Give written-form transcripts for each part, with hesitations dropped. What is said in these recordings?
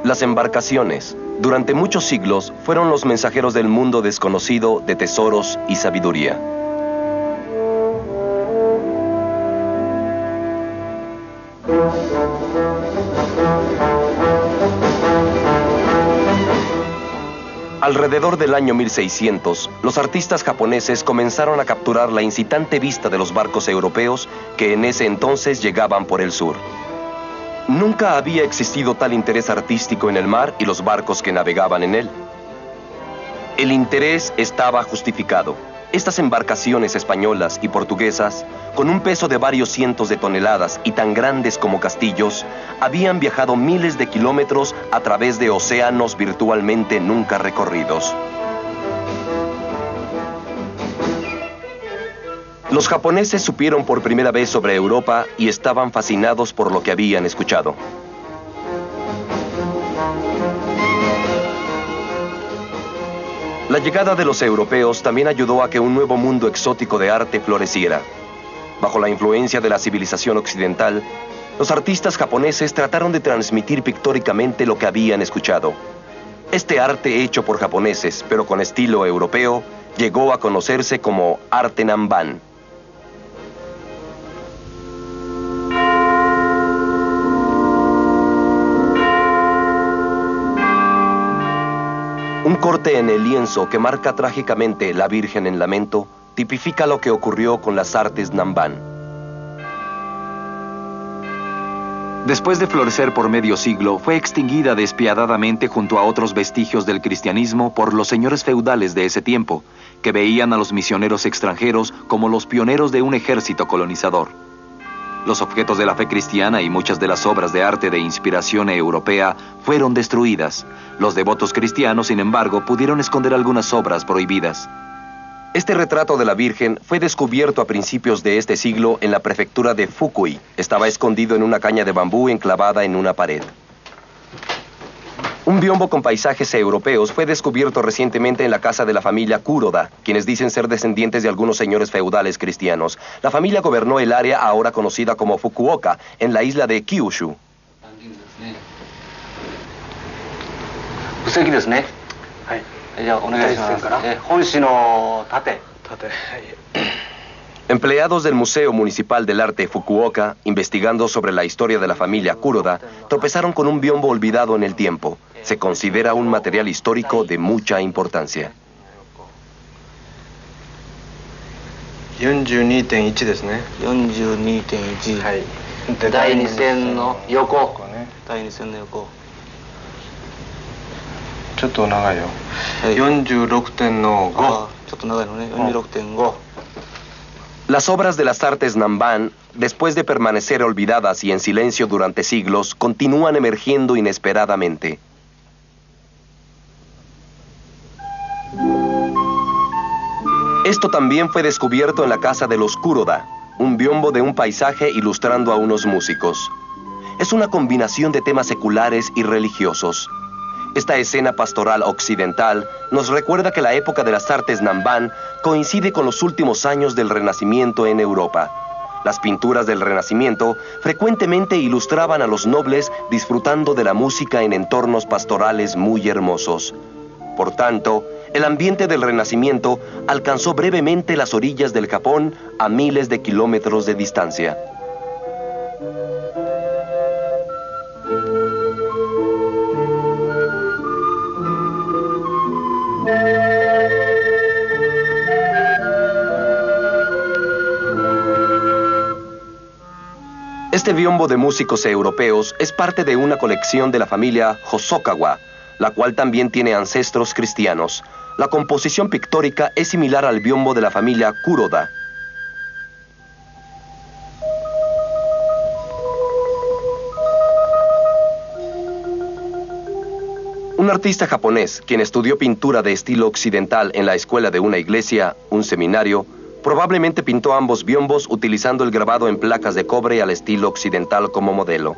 Las embarcaciones, durante muchos siglos, fueron los mensajeros del mundo desconocido de tesoros y sabiduría. Alrededor del año 1600, los artistas japoneses comenzaron a capturar la incitante vista de los barcos europeos que en ese entonces llegaban por el sur. Nunca había existido tal interés artístico en el mar y los barcos que navegaban en él. El interés estaba justificado. Estas embarcaciones españolas y portuguesas, con un peso de varios cientos de toneladas y tan grandes como castillos, habían viajado miles de kilómetros a través de océanos virtualmente nunca recorridos. Los japoneses supieron por primera vez sobre Europa y estaban fascinados por lo que habían escuchado. La llegada de los europeos también ayudó a que un nuevo mundo exótico de arte floreciera. Bajo la influencia de la civilización occidental, los artistas japoneses trataron de transmitir pictóricamente lo que habían escuchado. Este arte hecho por japoneses, pero con estilo europeo, llegó a conocerse como arte Nanban. Un corte en el lienzo que marca trágicamente la Virgen en lamento tipifica lo que ocurrió con las artes Nanban. Después de florecer por medio siglo, fue extinguida despiadadamente junto a otros vestigios del cristianismo por los señores feudales de ese tiempo, que veían a los misioneros extranjeros como los pioneros de un ejército colonizador. Los objetos de la fe cristiana y muchas de las obras de arte de inspiración europea fueron destruidas. Los devotos cristianos, sin embargo, pudieron esconder algunas obras prohibidas. Este retrato de la Virgen fue descubierto a principios de este siglo en la prefectura de Fukui. Estaba escondido en una caña de bambú enclavada en una pared. Un biombo con paisajes europeos fue descubierto recientemente en la casa de la familia Kuroda, quienes dicen ser descendientes de algunos señores feudales cristianos. La familia gobernó el área ahora conocida como Fukuoka, en la isla de Kyushu. Empleados del Museo Municipal del Arte Fukuoka, investigando sobre la historia de la familia Kuroda, tropezaron con un biombo olvidado en el tiempo. Se considera un material histórico de mucha importancia. 42.1 ですね。42.1。はい。第2線の横。第2線の横。ちょっと長いよ。46.5。ちょっと長いのね。46.5。 Las obras de las artes Nanban, después de permanecer olvidadas y en silencio durante siglos, continúan emergiendo inesperadamente. Esto también fue descubierto en la casa de los Kuroda, un biombo de un paisaje ilustrando a unos músicos. Es una combinación de temas seculares y religiosos. Esta escena pastoral occidental nos recuerda que la época de las artes Nanban coincide con los últimos años del Renacimiento en Europa. Las pinturas del Renacimiento frecuentemente ilustraban a los nobles disfrutando de la música en entornos pastorales muy hermosos. Por tanto, el ambiente del Renacimiento alcanzó brevemente las orillas del Japón a miles de kilómetros de distancia. Este biombo de músicos europeos es parte de una colección de la familia Hosokawa, la cual también tiene ancestros cristianos. La composición pictórica es similar al biombo de la familia Kuroda. Un artista japonés, quien estudió pintura de estilo occidental en la escuela de una iglesia, un seminario, probablemente pintó ambos biombos utilizando el grabado en placas de cobre al estilo occidental como modelo.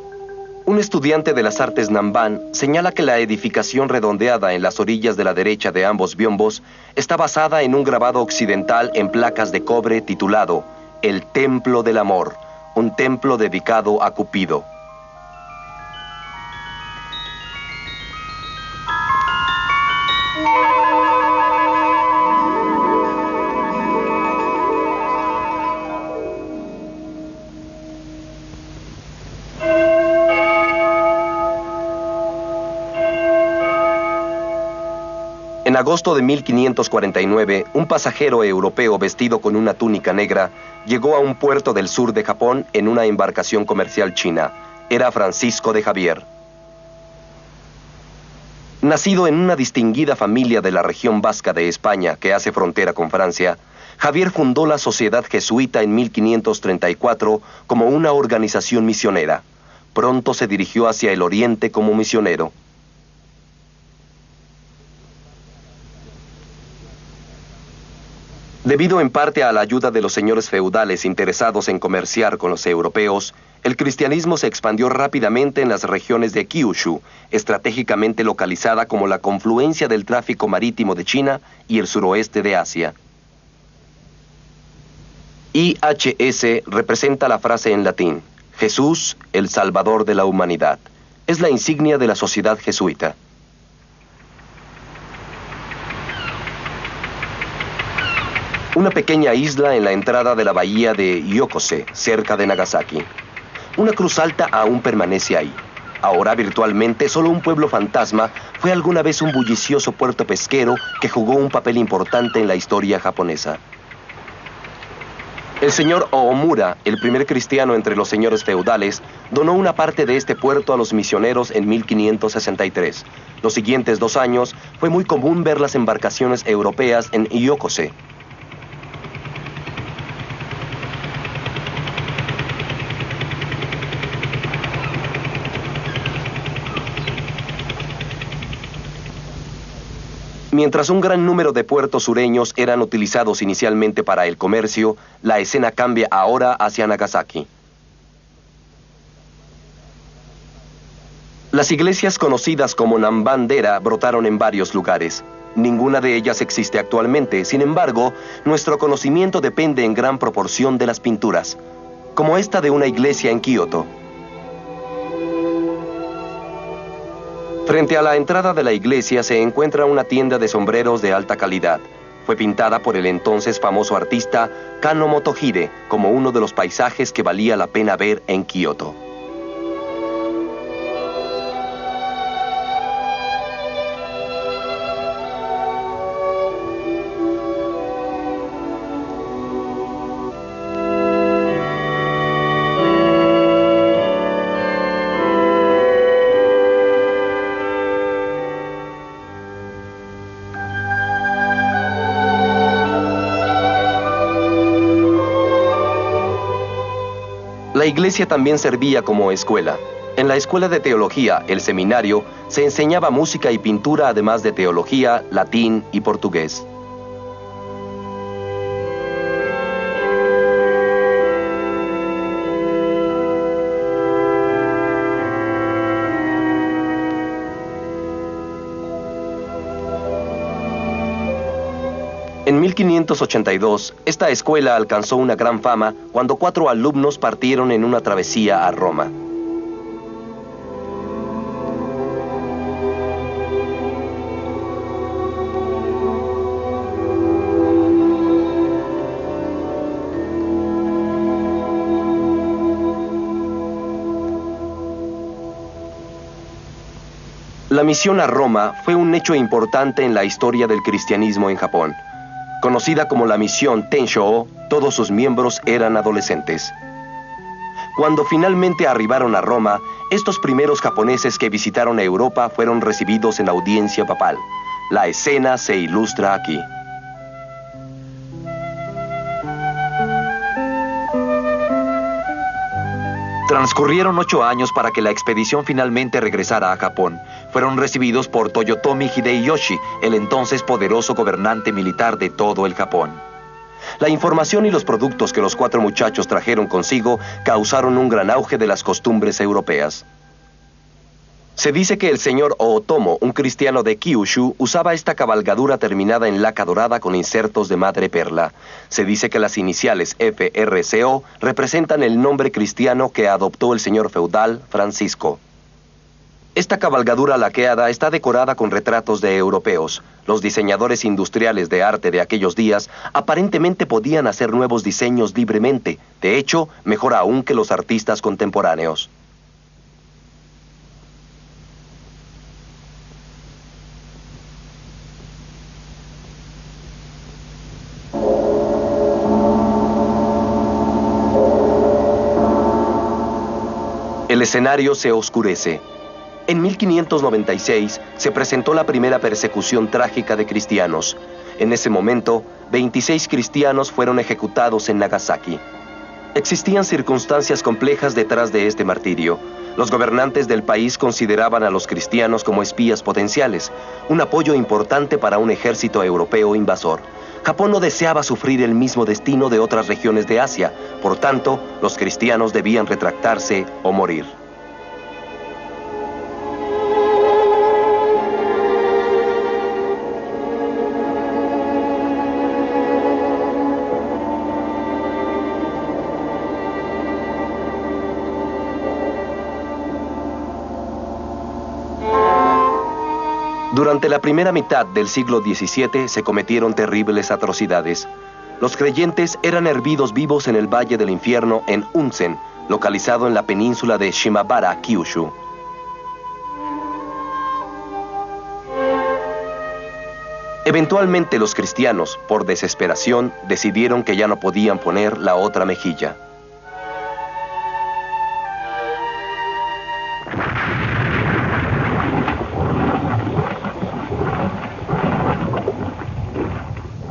Un estudiante de las artes Nanban señala que la edificación redondeada en las orillas de la derecha de ambos biombos está basada en un grabado occidental en placas de cobre titulado El Templo del Amor, un templo dedicado a Cupido. En agosto de 1549, un pasajero europeo vestido con una túnica negra llegó a un puerto del sur de Japón en una embarcación comercial china. Era Francisco de Javier. Nacido en una distinguida familia de la región vasca de España que hace frontera con Francia, Javier fundó la Sociedad Jesuita en 1534 como una organización misionera. Pronto se dirigió hacia el oriente como misionero. Debido en parte a la ayuda de los señores feudales interesados en comerciar con los europeos, el cristianismo se expandió rápidamente en las regiones de Kyushu, estratégicamente localizada como la confluencia del tráfico marítimo de China y el suroeste de Asia. IHS representa la frase en latín, Jesús, el Salvador de la humanidad. Es la insignia de la sociedad jesuita. Una pequeña isla en la entrada de la bahía de Yokose, cerca de Nagasaki. Una cruz alta aún permanece ahí. Ahora virtualmente solo un pueblo fantasma, fue alguna vez un bullicioso puerto pesquero que jugó un papel importante en la historia japonesa. El señor Oomura, el primer cristiano entre los señores feudales, donó una parte de este puerto a los misioneros en 1563. Los siguientes 2 años fue muy común ver las embarcaciones europeas en Yokose. Mientras un gran número de puertos sureños eran utilizados inicialmente para el comercio, la escena cambia ahora hacia Nagasaki. Las iglesias conocidas como Nambandera brotaron en varios lugares. Ninguna de ellas existe actualmente, sin embargo, nuestro conocimiento depende en gran proporción de las pinturas, como esta de una iglesia en Kioto. Frente a la entrada de la iglesia se encuentra una tienda de sombreros de alta calidad. Fue pintada por el entonces famoso artista Kano Motohide como uno de los paisajes que valía la pena ver en Kioto. La iglesia también servía como escuela. En la escuela de teología, el seminario, se enseñaba música y pintura además de teología, latín y portugués. En 1582, esta escuela alcanzó una gran fama cuando 4 alumnos partieron en una travesía a Roma. La misión a Roma fue un hecho importante en la historia del cristianismo en Japón. Conocida como la misión Tenshō, todos sus miembros eran adolescentes. Cuando finalmente arribaron a Roma, estos primeros japoneses que visitaron Europa fueron recibidos en audiencia papal. La escena se ilustra aquí. Transcurrieron 8 años para que la expedición finalmente regresara a Japón. Fueron recibidos por Toyotomi Hideyoshi, el entonces poderoso gobernante militar de todo el Japón. La información y los productos que los 4 muchachos trajeron consigo causaron un gran auge de las costumbres europeas. Se dice que el señor Ootomo, un cristiano de Kyushu, usaba esta cabalgadura terminada en laca dorada con insertos de madreperla. Se dice que las iniciales FRCO representan el nombre cristiano que adoptó el señor feudal Francisco. Esta cabalgadura laqueada está decorada con retratos de europeos. Los diseñadores industriales de arte de aquellos días aparentemente podían hacer nuevos diseños libremente, de hecho, mejor aún que los artistas contemporáneos. El escenario se oscurece. En 1596 se presentó la primera persecución trágica de cristianos. En ese momento, 26 cristianos fueron ejecutados en Nagasaki. Existían circunstancias complejas detrás de este martirio. Los gobernantes del país consideraban a los cristianos como espías potenciales, un apoyo importante para un ejército europeo invasor. Japón no deseaba sufrir el mismo destino de otras regiones de Asia, por tanto, los cristianos debían retractarse o morir. Durante la primera mitad del siglo XVII se cometieron terribles atrocidades. Los creyentes eran hervidos vivos en el Valle del Infierno en Unsen, localizado en la península de Shimabara, Kyushu. Eventualmente los cristianos, por desesperación, decidieron que ya no podían poner la otra mejilla.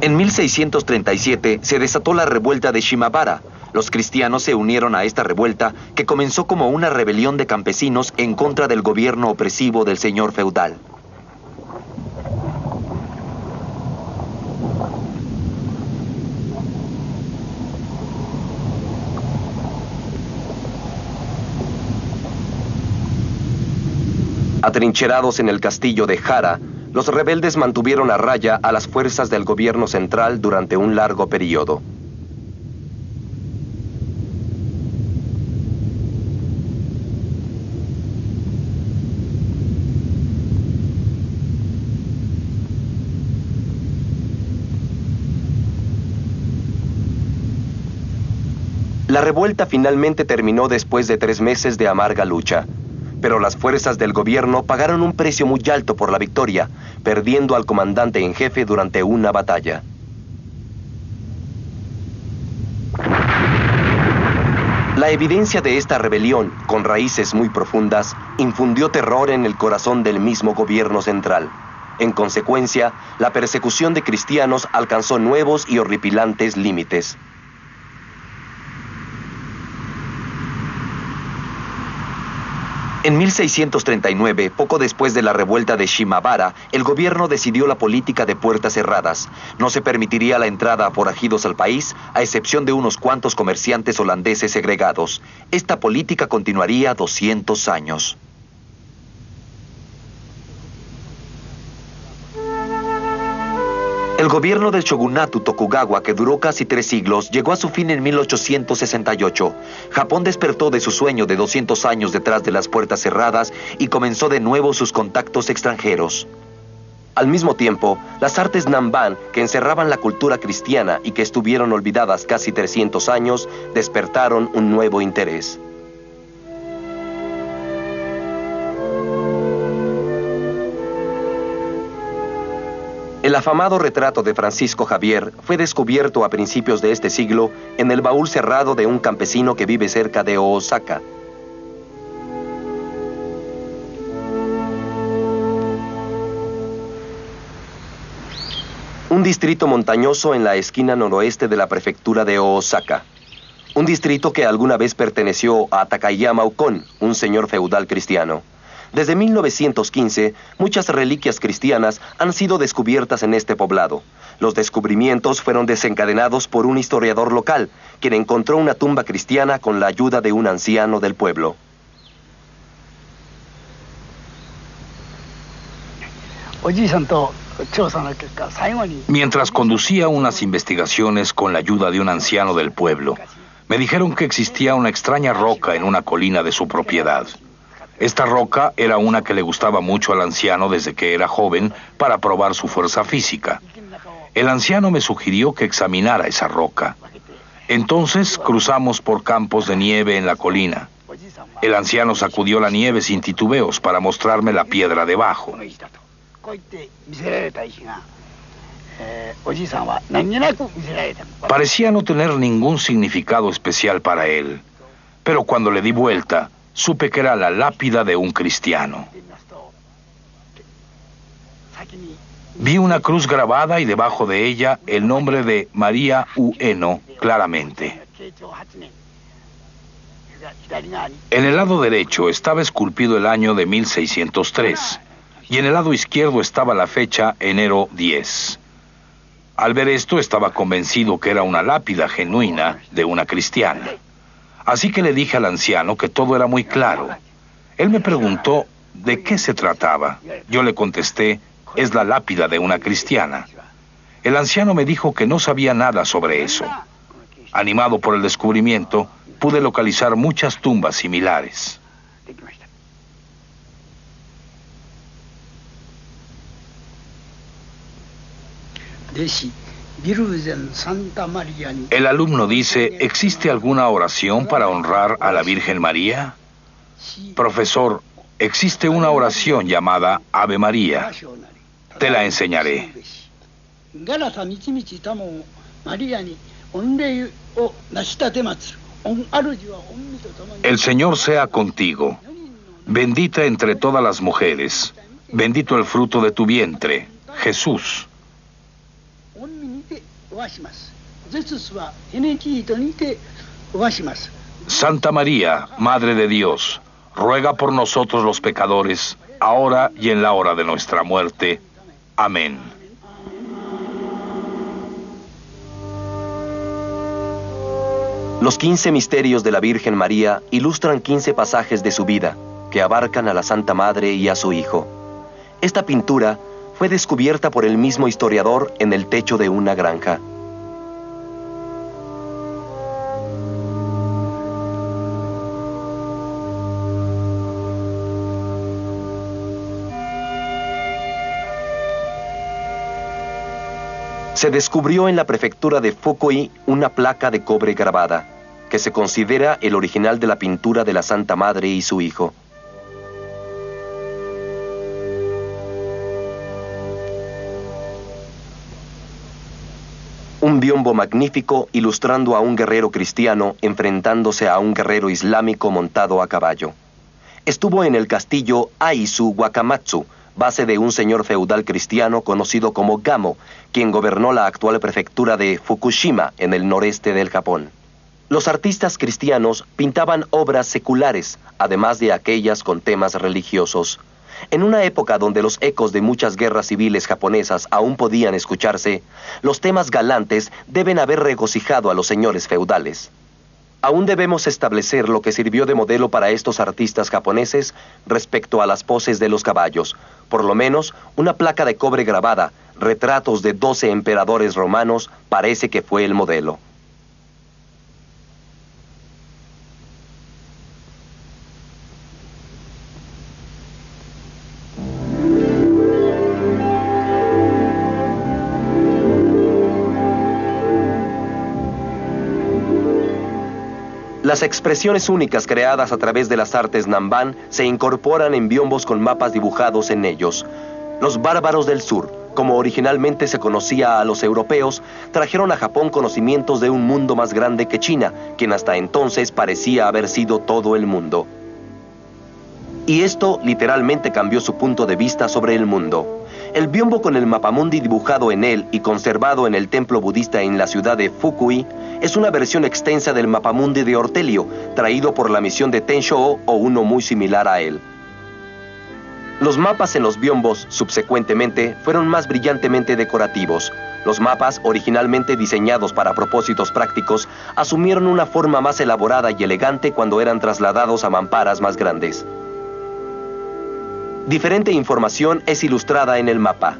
En 1637 se desató la revuelta de Shimabara. Los cristianos se unieron a esta revuelta que comenzó como una rebelión de campesinos en contra del gobierno opresivo del señor feudal. Atrincherados en el castillo de Hara, los rebeldes mantuvieron a raya a las fuerzas del gobierno central durante un largo periodo. La revuelta finalmente terminó después de 3 meses de amarga lucha. Pero las fuerzas del gobierno pagaron un precio muy alto por la victoria, perdiendo al comandante en jefe durante una batalla. La evidencia de esta rebelión, con raíces muy profundas, infundió terror en el corazón del mismo gobierno central. En consecuencia, la persecución de cristianos alcanzó nuevos y horripilantes límites. En 1639, poco después de la revuelta de Shimabara, el gobierno decidió la política de puertas cerradas. No se permitiría la entrada a forajidos al país, a excepción de unos cuantos comerciantes holandeses segregados. Esta política continuaría 200 años. El gobierno del shogunato Tokugawa, que duró casi 3 siglos, llegó a su fin en 1868. Japón despertó de su sueño de 200 años detrás de las puertas cerradas y comenzó de nuevo sus contactos extranjeros. Al mismo tiempo, las artes Nanban, que encerraban la cultura cristiana y que estuvieron olvidadas casi 300 años, despertaron un nuevo interés. El afamado retrato de Francisco Javier fue descubierto a principios de este siglo en el baúl cerrado de un campesino que vive cerca de Osaka. Un distrito montañoso en la esquina noroeste de la prefectura de Osaka. Un distrito que alguna vez perteneció a Takayama Ukon, un señor feudal cristiano. Desde 1915, muchas reliquias cristianas han sido descubiertas en este poblado. Los descubrimientos fueron desencadenados por un historiador local, quien encontró una tumba cristiana con la ayuda de un anciano del pueblo. Mientras conducía unas investigaciones con la ayuda de un anciano del pueblo, me dijeron que existía una extraña roca en una colina de su propiedad. Esta roca era una que le gustaba mucho al anciano desde que era joven para probar su fuerza física. El anciano me sugirió que examinara esa roca. Entonces cruzamos por campos de nieve en la colina. El anciano sacudió la nieve sin titubeos para mostrarme la piedra debajo. Parecía no tener ningún significado especial para él, pero cuando le di vuelta, supe que era la lápida de un cristiano. Vi una cruz grabada y debajo de ella el nombre de María Ueno claramente. En el lado derecho estaba esculpido el año de 1603 y en el lado izquierdo estaba la fecha enero 10. Al ver esto estaba convencido que era una lápida genuina de una cristiana. Así que le dije al anciano que todo era muy claro. Él me preguntó de qué se trataba. Yo le contesté, es la lápida de una cristiana. El anciano me dijo que no sabía nada sobre eso. Animado por el descubrimiento, pude localizar muchas tumbas similares. El alumno dice, ¿existe alguna oración para honrar a la Virgen María? Profesor, existe una oración llamada Ave María. Te la enseñaré. El Señor sea contigo. Bendita entre todas las mujeres. Bendito el fruto de tu vientre, Jesús. Santa María, Madre de Dios, ruega por nosotros los pecadores, ahora y en la hora de nuestra muerte. Amén. Los 15 misterios de la Virgen María ilustran 15 pasajes de su vida, que abarcan a la Santa Madre y a su Hijo. Esta pintura fue descubierta por el mismo historiador en el techo de una granja. Se descubrió en la prefectura de Fukui una placa de cobre grabada, que se considera el original de la pintura de la Santa Madre y su Hijo. Un biombo magnífico ilustrando a un guerrero cristiano enfrentándose a un guerrero islámico montado a caballo. Estuvo en el castillo Aizu Wakamatsu, base de un señor feudal cristiano conocido como Gamo, quien gobernó la actual prefectura de Fukushima en el noreste del Japón. Los artistas cristianos pintaban obras seculares, además de aquellas con temas religiosos. En una época donde los ecos de muchas guerras civiles japonesas aún podían escucharse, los temas galantes deben haber regocijado a los señores feudales. Aún debemos establecer lo que sirvió de modelo para estos artistas japoneses respecto a las poses de los caballos. Por lo menos, una placa de cobre grabada, retratos de 12 emperadores romanos, parece que fue el modelo. Las expresiones únicas creadas a través de las artes Nanban se incorporan en biombos con mapas dibujados en ellos. Los bárbaros del sur, como originalmente se conocía a los europeos, trajeron a Japón conocimientos de un mundo más grande que China, quien hasta entonces parecía haber sido todo el mundo. Y esto literalmente cambió su punto de vista sobre el mundo. El biombo con el mapamundi dibujado en él y conservado en el templo budista en la ciudad de Fukui es una versión extensa del mapamundi de Ortelio, traído por la misión de Tenshō o uno muy similar a él. Los mapas en los biombos, subsecuentemente, fueron más brillantemente decorativos. Los mapas, originalmente diseñados para propósitos prácticos, asumieron una forma más elaborada y elegante cuando eran trasladados a mamparas más grandes. Diferente información es ilustrada en el mapa.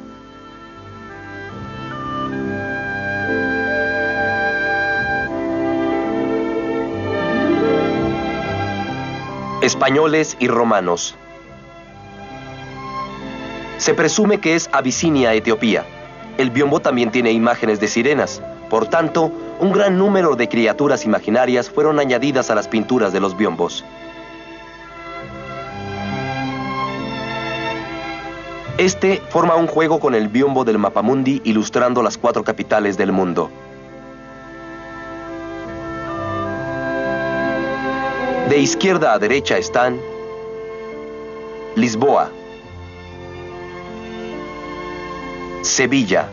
Españoles y romanos. Se presume que es Abisinia, Etiopía. El biombo también tiene imágenes de sirenas. Por tanto, un gran número de criaturas imaginarias fueron añadidas a las pinturas de los biombos. Este forma un juego con el biombo del mapamundi ilustrando las 4 capitales del mundo. De izquierda a derecha están Lisboa, Sevilla,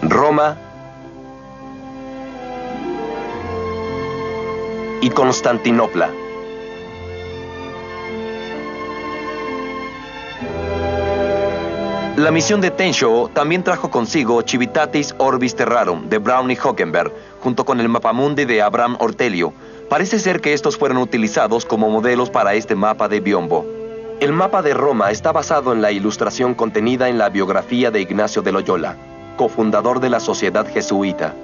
Roma y Constantinopla. La misión de Tenshō también trajo consigo Civitatis Orbis Terrarum de Brown y Hockenberg, junto con el Mapamundi de Abraham Ortelio. Parece ser que estos fueron utilizados como modelos para este mapa de Biombo. El mapa de Roma está basado en la ilustración contenida en la biografía de Ignacio de Loyola, cofundador de la Sociedad Jesuita.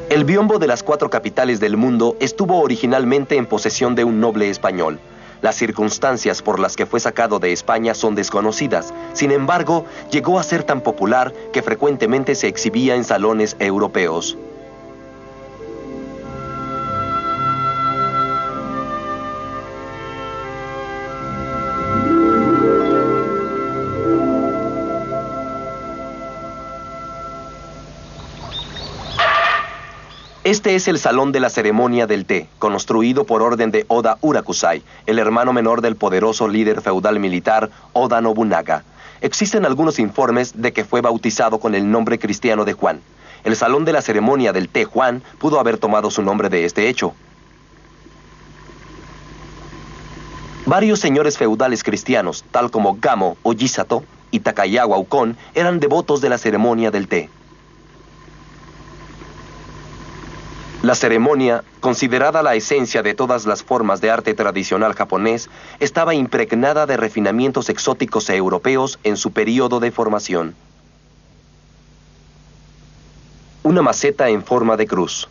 El Biombo de las 4 capitales del mundo estuvo originalmente en posesión de un noble español. Las circunstancias por las que fue sacado de España son desconocidas. Sin embargo, llegó a ser tan popular que frecuentemente se exhibía en salones europeos. Este es el salón de la ceremonia del té, construido por orden de Oda Urakusai, el hermano menor del poderoso líder feudal militar Oda Nobunaga. Existen algunos informes de que fue bautizado con el nombre cristiano de Juan. El salón de la ceremonia del té Juan pudo haber tomado su nombre de este hecho. Varios señores feudales cristianos, tal como Gamo Ojisato y Takayawa Ukon, eran devotos de la ceremonia del té. La ceremonia, considerada la esencia de todas las formas de arte tradicional japonés, estaba impregnada de refinamientos exóticos e europeos en su período de formación. Una maceta en forma de cruz.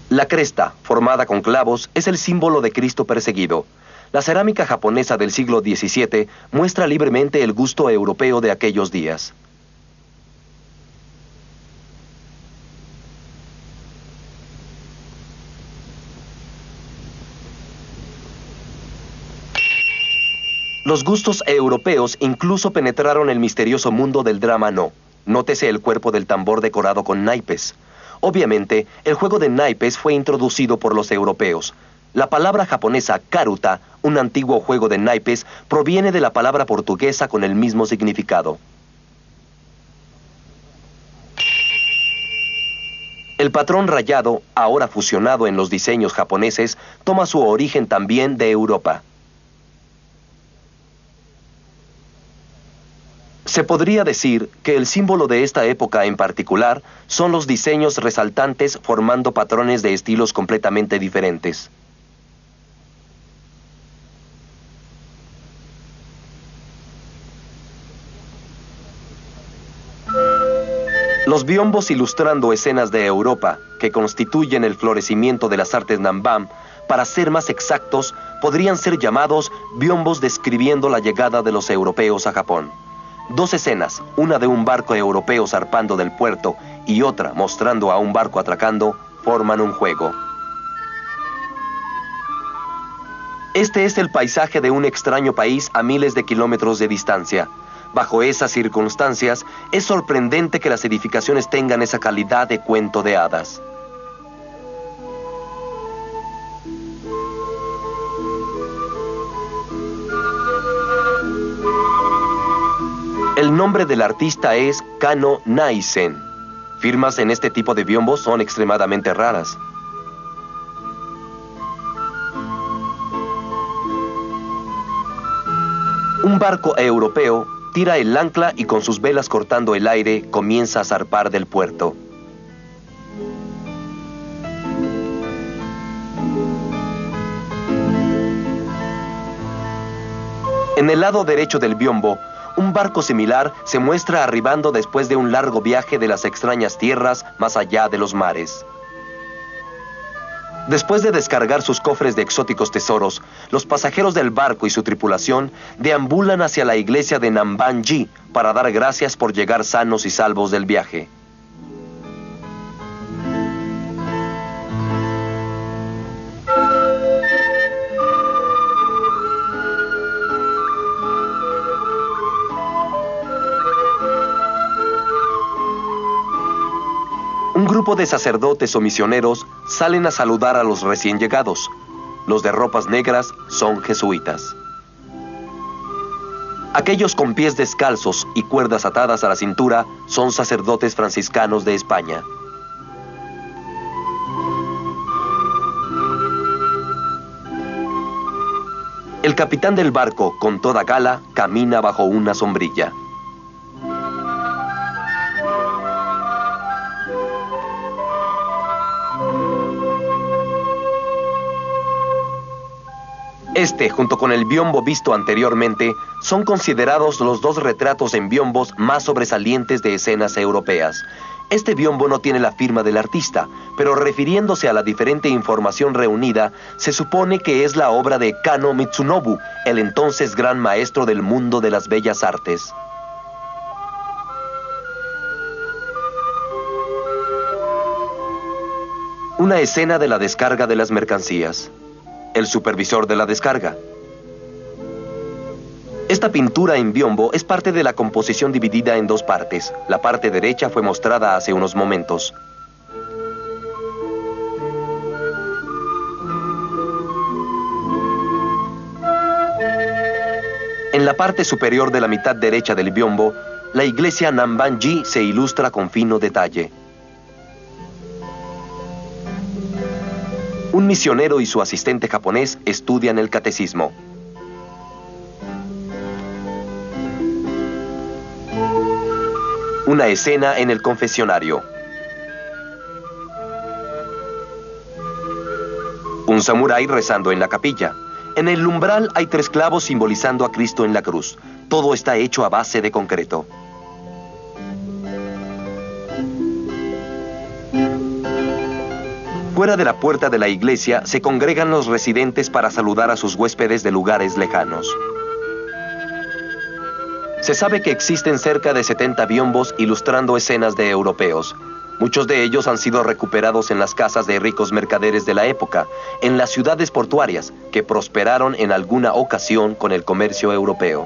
La cresta, formada con clavos, es el símbolo de Cristo perseguido. La cerámica japonesa del siglo XVII muestra libremente el gusto europeo de aquellos días. Los gustos europeos incluso penetraron el misterioso mundo del drama no. Nótese el cuerpo del tambor decorado con naipes. Obviamente, el juego de naipes fue introducido por los europeos. La palabra japonesa karuta, un antiguo juego de naipes, proviene de la palabra portuguesa con el mismo significado. El patrón rayado, ahora fusionado en los diseños japoneses, toma su origen también de Europa. Se podría decir que el símbolo de esta época en particular son los diseños resaltantes formando patrones de estilos completamente diferentes. Los biombos ilustrando escenas de Europa, que constituyen el florecimiento de las artes Nanban, para ser más exactos, podrían ser llamados biombos describiendo la llegada de los europeos a Japón. 2 escenas, una de un barco europeo zarpando del puerto y otra mostrando a un barco atracando, forman un juego. Este es el paisaje de un extraño país a miles de kilómetros de distancia. Bajo esas circunstancias, es sorprendente que las edificaciones tengan esa calidad de cuento de hadas. El nombre del artista es Kano Naisen. Firmas en este tipo de biombos son extremadamente raras. Un barco europeo tira el ancla y con sus velas cortando el aire comienza a zarpar del puerto. En el lado derecho del biombo, un barco similar se muestra arribando después de un largo viaje de las extrañas tierras más allá de los mares. Después de descargar sus cofres de exóticos tesoros, los pasajeros del barco y su tripulación deambulan hacia la iglesia de Nanban-ji para dar gracias por llegar sanos y salvos del viaje. grupo de sacerdotes o misioneros salen a saludar a los recién llegados. Los de ropas negras son jesuitas. Aquellos con pies descalzos y cuerdas atadas a la cintura son sacerdotes franciscanos de España. El capitán del barco, con toda gala, camina bajo una sombrilla. Este, junto con el biombo visto anteriormente, son considerados los dos retratos en biombos más sobresalientes de escenas europeas. Este biombo no tiene la firma del artista, pero refiriéndose a la diferente información reunida, se supone que es la obra de Kano Mitsunobu, el entonces gran maestro del mundo de las bellas artes. Una escena de la descarga de las mercancías. El supervisor de la descarga. Esta pintura en biombo es parte de la composición dividida en dos partes. La parte derecha fue mostrada hace unos momentos. En la parte superior de la mitad derecha del biombo, la iglesia Namban-ji se ilustra con fino detalle. Un misionero y su asistente japonés estudian el catecismo. Una escena en el confesionario. Un samurái rezando en la capilla. En el umbral hay 3 clavos simbolizando a Cristo en la cruz. Todo está hecho a base de concreto. Fuera de la puerta de la iglesia se congregan los residentes para saludar a sus huéspedes de lugares lejanos. Se sabe que existen cerca de 70 biombos ilustrando escenas de europeos. Muchos de ellos han sido recuperados en las casas de ricos mercaderes de la época, en las ciudades portuarias, que prosperaron en alguna ocasión con el comercio europeo.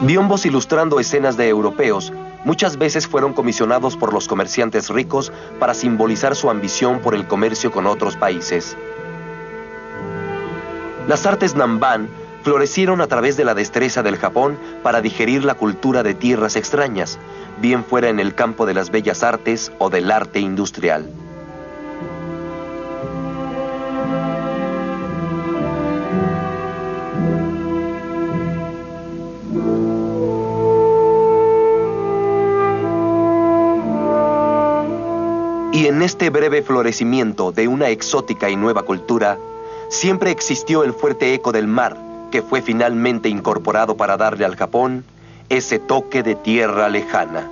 Biombos ilustrando escenas de europeos muchas veces fueron comisionados por los comerciantes ricos para simbolizar su ambición por el comercio con otros países. Las artes Namban florecieron a través de la destreza del Japón para digerir la cultura de tierras extrañas, bien fuera en el campo de las bellas artes o del arte industrial. Y en este breve florecimiento de una exótica y nueva cultura, siempre existió el fuerte eco del mar, que fue finalmente incorporado para darle al Japón ese toque de tierra lejana.